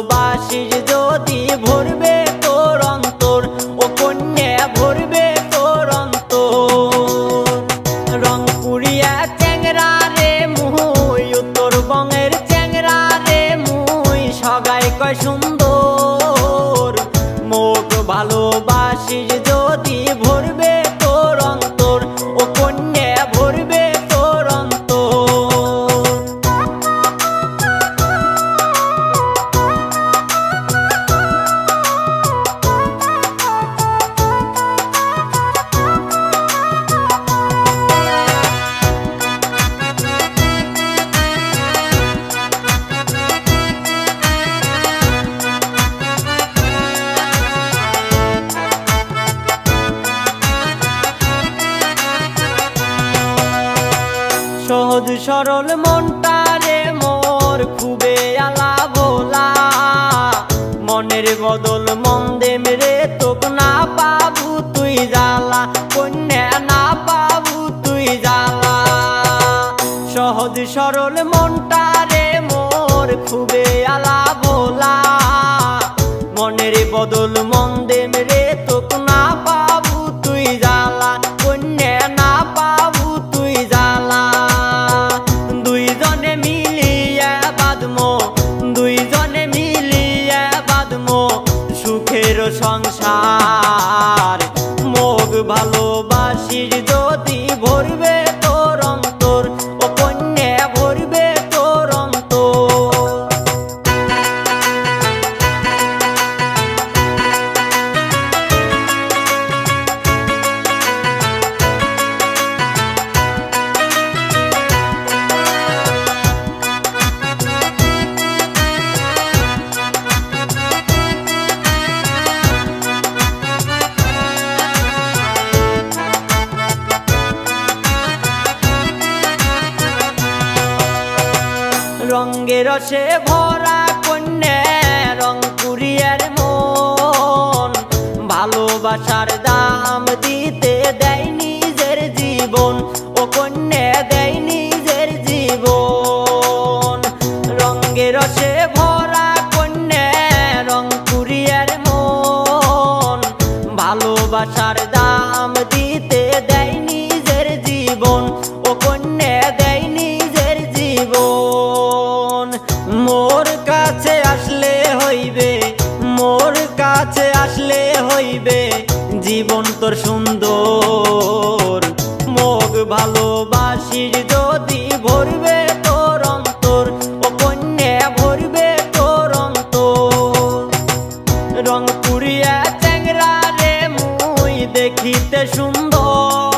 ভালোবাসিস যদি ভরবে তোর অন্তর, ও কন্যা ভরবে তোর অন্তর। রংপুরিয়া চ্যাংরা রে মুই, উত্তরবঙ্গের চ্যাংরা রে মুই, সগাই কয় সুন্দর। মোক ভালোবাসিস যদি ভরবে তোর অন্তর, ও কন্যা ভরবে তোর অন্তর। সহজ সরল মনটা রে মোর খুবে আলা ভোলা, মনের বদল মন দেম রে তোক না পাবু তুই জ্বালা, কন্যা না পাবু তুই জ্বালা। সহজ সরল মনটা রে মোর খুবে আলা ভোলা, মনের বদল মন দেম রে তোক না পাবু তুই জ্বালা, কন্যা না পাবু তুই জ্বালা। দুইজনে মিলিয়া বাঁধমো, দুইজনে মিলিয়া বাঁধমো সুখের সংসার। মোক ভালোবাসিস যদি ভরবে তোর অন্তর, ও কন্যা ভরবে তোর অন্তর। রঙ্গে রসে ভরা কন্যা রংপুরিয়ার মন, ভালোবাসার দাম দিতে দেয় নিজের জীবন, ও কন্যা দেয় নিজের জীবন। রঙ্গে রসে ভরা কন্যা রংপুরিয়ার মন, ভালোবাসার দাম দিতে দেয় নিজের জীবন, ও কন্যা দেয় নিজের জীবন। মোর কাছে আসলে হইবে, মোর কাছে আসলে হইবে জীবন তোর সুন্দর। মোক ভালোবাসিস যদি ভরবে তোর অন্তর, ও কন্যা ভরবে তোর অন্তর। রংপুরিয়া চ্যাংরা রে মুই দেখিতে সুন্দর,